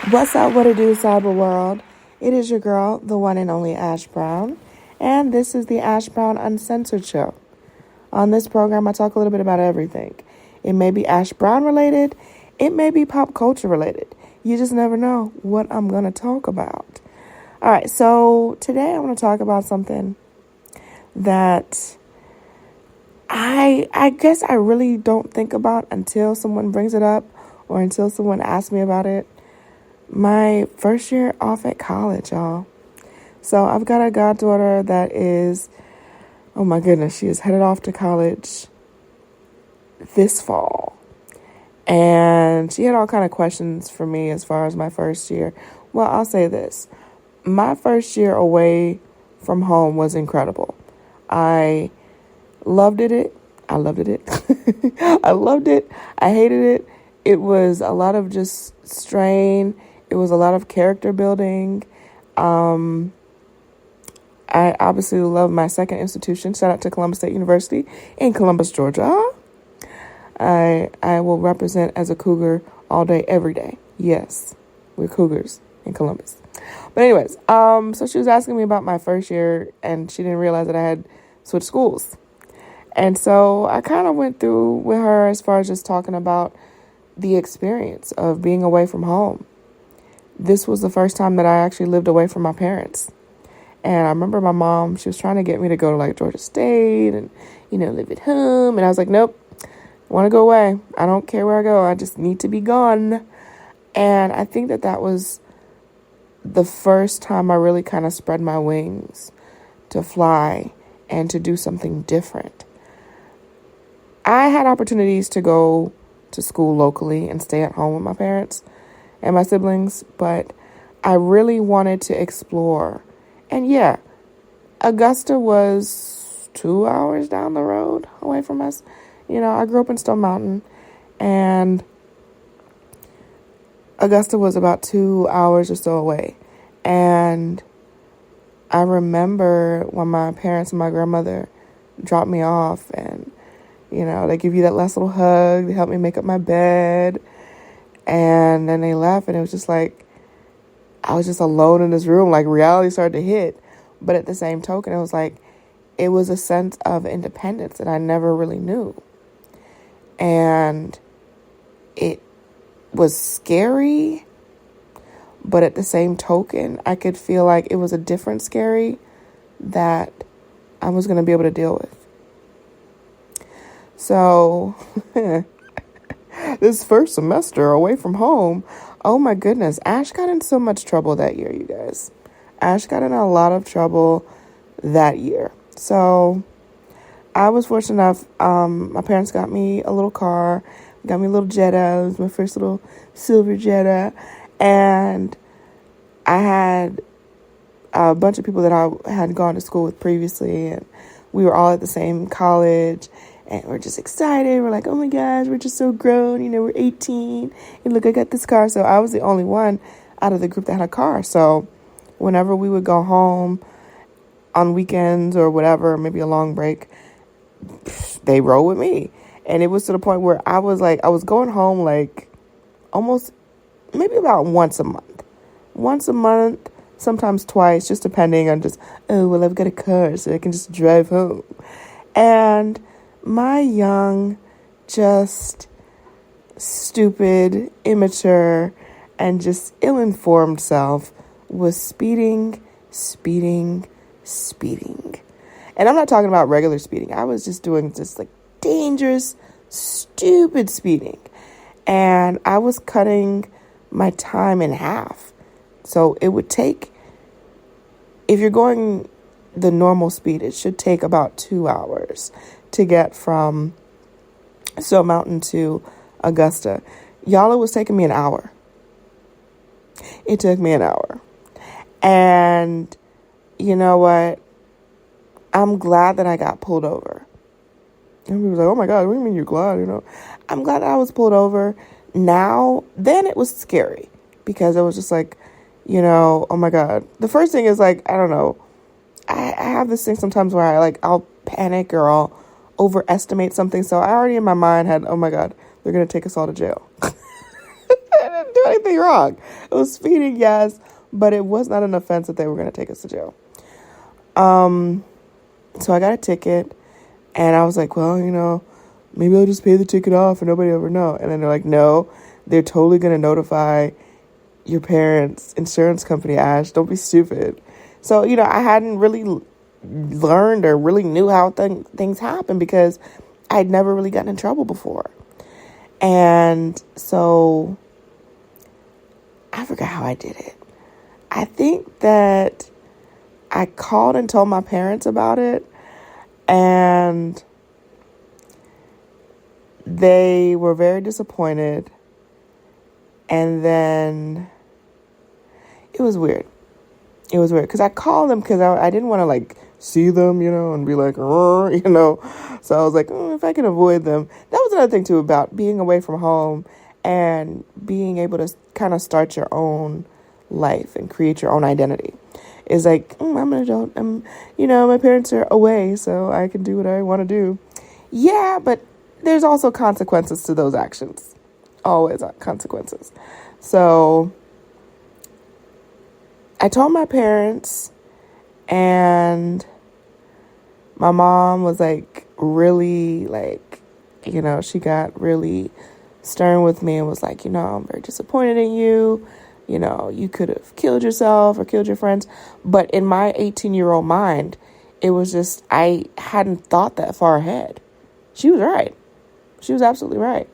What's up, what it do, cyber world? It is your girl, the one and only Ash Brown, and this is the Ash Brown Uncensored Show. On this program, I talk a little bit about everything. It may be Ash Brown related, it may be pop culture related. You just never know what I'm going to talk about. All right, so today I want to talk about something that I guess I really don't think about until someone brings it up or until someone asks me about it. My first year off at college, y'all. So I've got a goddaughter that is, oh my goodness, she is headed off to college this fall. And she had all kind of questions for me as far as my first year. Well, I'll say this. My first year away from home was incredible. I loved it. I loved it. I loved it. I hated it. It was a lot of just strain. It was a lot of character building. I obviously love my second institution. Shout out to Columbus State University in Columbus, Georgia. I will represent as a Cougar all day, every day. Yes, we're Cougars in Columbus. But anyways, so she was asking me about my first year, and she didn't realize that I had switched schools. And so I kind of went through with her as far as just talking about the experience of being away from home. This was the first time that I actually lived away from my parents. And I remember my mom, she was trying to get me to go to like Georgia State and, live at home. And I was like, nope, I want to go away. I don't care where I go. I just need to be gone. And I think that was the first time I really kind of spread my wings to fly and to do something different. I had opportunities to go to school locally and stay at home with my parents and my siblings, but I really wanted to explore. And yeah, Augusta was 2 hours down the road away from us. I grew up in Stone Mountain, and Augusta was about 2 hours or so away. And I remember when my parents and my grandmother dropped me off, and they give you that last little hug. They helped me make up my bed. And then they left, and it was just like, I was just alone in this room. Like, reality started to hit. But at the same token, it was like, it was a sense of independence that I never really knew. And it was scary. But at the same token, I could feel like it was a different scary that I was going to be able to deal with. So this first semester away from home, oh my goodness, Ash got in so much trouble that year, you guys. Ash got in a lot of trouble that year. So I was fortunate enough, my parents got me a little car, got me a little Jetta. It was my first little silver Jetta. And I had a bunch of people that I had gone to school with previously, and we were all at the same college. And we're just excited. We're like, oh my gosh, we're just so grown. We're 18. And look, I got this car. So I was the only one out of the group that had a car. So whenever we would go home on weekends or whatever, maybe a long break, they rode with me. And it was to the point where I was going home like almost maybe about once a month. Once a month, sometimes twice, just depending on just, I've got a car so I can just drive home. And my young, just stupid, immature, and just ill-informed self was speeding. And I'm not talking about regular speeding. I was just doing just like dangerous, stupid speeding. And I was cutting my time in half. So it would take, if you're going the normal speed, it should take about 2 hours to get from Stone Mountain to Augusta. Y'all, it was taking me an hour. It took me an hour. And you know what? I'm glad that I got pulled over. And we was like, oh my God, what do you mean you're glad? I'm glad that I was pulled over. Then it was scary because it was just like, oh my God. The first thing is like, I don't know. I have this thing sometimes where I'll panic or I'll overestimate something. So I already in my mind had, oh my God, they're going to take us all to jail. I didn't do anything anything wrong. It was speeding, yes, but it was not an offense that they were going to take us to jail. So I got a ticket, and I was like, well, maybe I'll just pay the ticket off and nobody ever know. And then they're like, no, they're totally going to notify your parents' insurance company, Ash. Don't be stupid. So, I hadn't really learned or really knew how things happen because I'd never really gotten in trouble before. And so I forgot how I did it. I think that I called and told my parents about it, and they were very disappointed. And then it was weird. It was weird because I called them because I didn't want to see them, and be like, So I was like, if I can avoid them. That was another thing too about being away from home and being able to kind of start your own life and create your own identity. Is like, I'm an adult. My parents are away, so I can do what I want to do. Yeah, but there's also consequences to those actions. Always consequences. So I told my parents, and my mom was really she got really stern with me and was like, I'm very disappointed in you. You could have killed yourself or killed your friends. But in my 18-year-old mind, it was just, I hadn't thought that far ahead. She was right. She was absolutely right.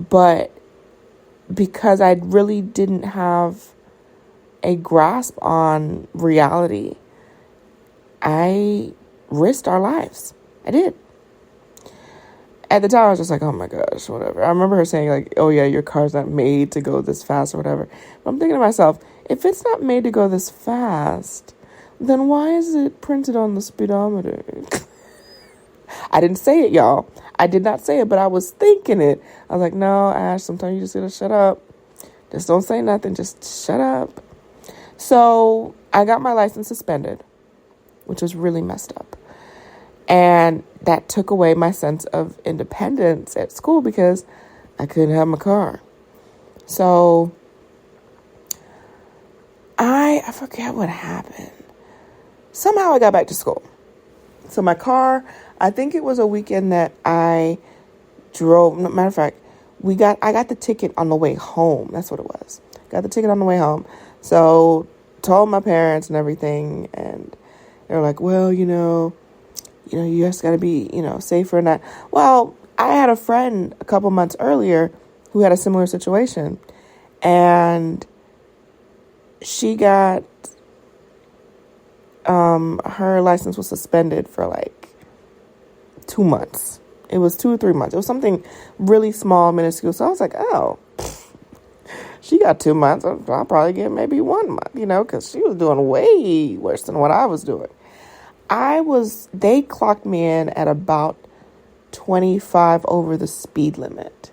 But because I really didn't have a grasp on reality, I risked our lives. I did. At the time, I was just like, oh my gosh, whatever. I remember her saying oh yeah, your car's not made to go this fast or whatever. But I'm thinking to myself, if it's not made to go this fast, then why is it printed on the speedometer? I didn't say it, y'all. I did not say it, but I was thinking it. I was like, no, Ash, sometimes you just gotta shut up. Just don't say nothing. Just shut up. So I got my license suspended, which was really messed up. And that took away my sense of independence at school because I couldn't have my car. So I forget what happened. Somehow I got back to school. So my car, I think it was a weekend that I drove. Matter of fact, I got the ticket on the way home. That's what it was. Got the ticket on the way home. So told my parents and everything, and they were like, well, you just got to be, safer and that. Well, I had a friend a couple months earlier who had a similar situation, and she got, her license was suspended for 2 months. It was 2 or 3 months. It was something really small, minuscule. So I was like, oh, she got 2 months. I'll probably get maybe 1 month, because she was doing way worse than what I was doing. They clocked me in at about 25 over the speed limit.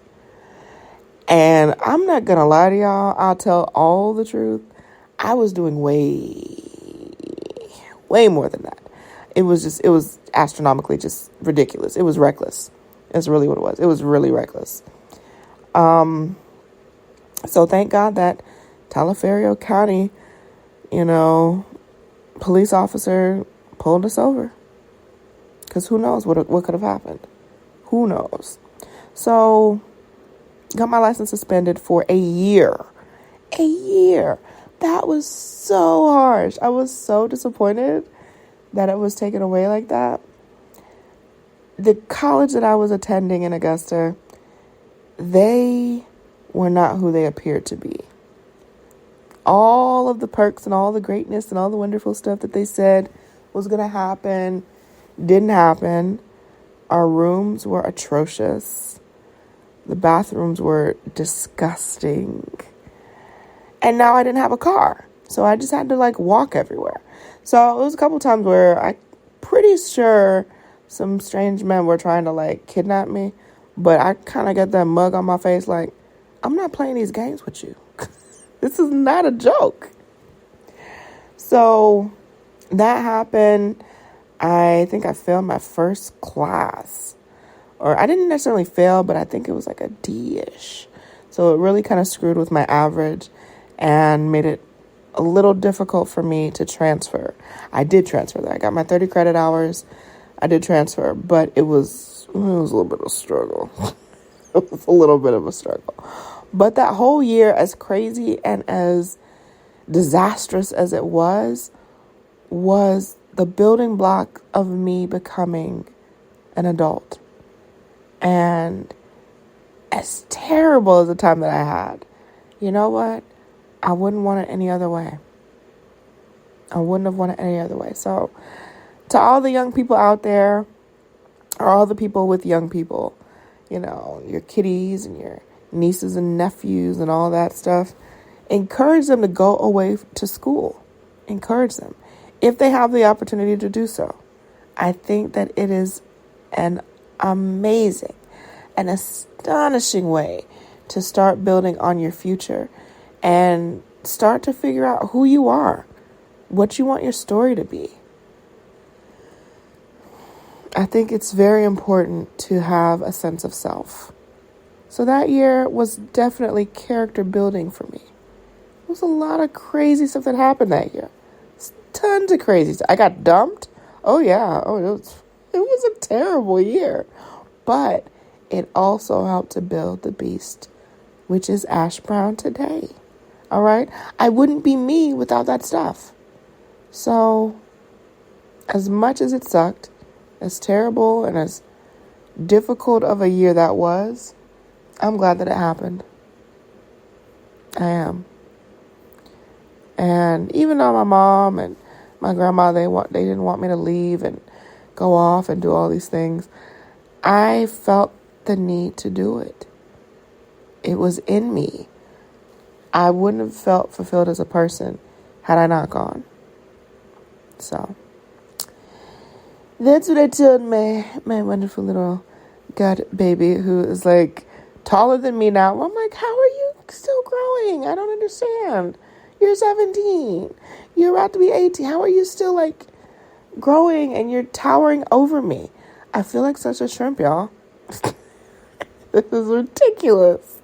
And I'm not going to lie to y'all. I'll tell all the truth. I was doing way more than that. It was astronomically just ridiculous. It was reckless. That's really what it was. It was really reckless. So thank God that Taliaferro County, police officer pulled us over. Because who knows what could have happened. Who knows? So, got my license suspended for a year. A year. That was so harsh. I was so disappointed that it was taken away like that. The college that I was attending in Augusta, they were not who they appeared to be. All of the perks and all the greatness and all the wonderful stuff that they said was going to happen didn't happen. Our rooms were atrocious. The bathrooms were disgusting. And now I didn't have a car. So I just had to walk everywhere. So it was a couple times where I'm pretty sure some strange men were trying to kidnap me. But I kind of got that mug on my face I'm not playing these games with you. This is not a joke. So that happened. I think I failed my first class. Or I didn't necessarily fail, but I think it was a D-ish. So So it really kind of screwed with my average and made it a little difficult for me to transfer. I did transfer there. I got my 30 credit hours. I did transfer, but it was a little bit of a struggle. It was a little bit of a struggle. But that whole year, as crazy and as disastrous as it was the building block of me becoming an adult. And as terrible as the time that I had, you know what? I wouldn't want it any other way. I wouldn't have wanted it any other way. So to all the young people out there, or all the people with young people, your kiddies and your nieces and nephews and all that stuff, encourage them to go away to school. Encourage them if they have the opportunity to do so. I think that it is an amazing, an astonishing way to start building on your future and start to figure out who you are, what you want your story to be. I think it's very important to have a sense of self. So that year was definitely character building for me. There was a lot of crazy stuff that happened that year. Tons of crazy stuff. I got dumped. Oh, yeah. It was a terrible year. But it also helped to build the beast, which is Ash Brown today. All right? I wouldn't be me without that stuff. So, as much as it sucked, as terrible and as difficult of a year that was, I'm glad that it happened. I am. And even though my mom and my grandma, they didn't want me to leave and go off and do all these things, I felt the need to do it. It was in me. I wouldn't have felt fulfilled as a person had I not gone. So that's what I told my wonderful little god baby, who is like taller than me now. I'm like, how are you still growing? I don't understand. You're 17. You're about to be 18. How are you still like growing and you're towering over me? I feel like such a shrimp, y'all. This is ridiculous.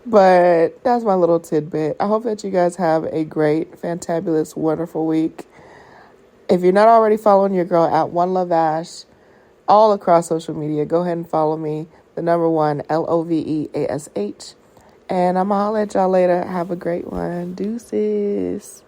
But that's my little tidbit. I hope that you guys have a great, fantabulous, wonderful week. If you're not already following your girl at One Love Ash all across social media, go ahead and follow me. The number 1, LOVEASH. And I'm going to holler at y'all later. Have a great one. Deuces.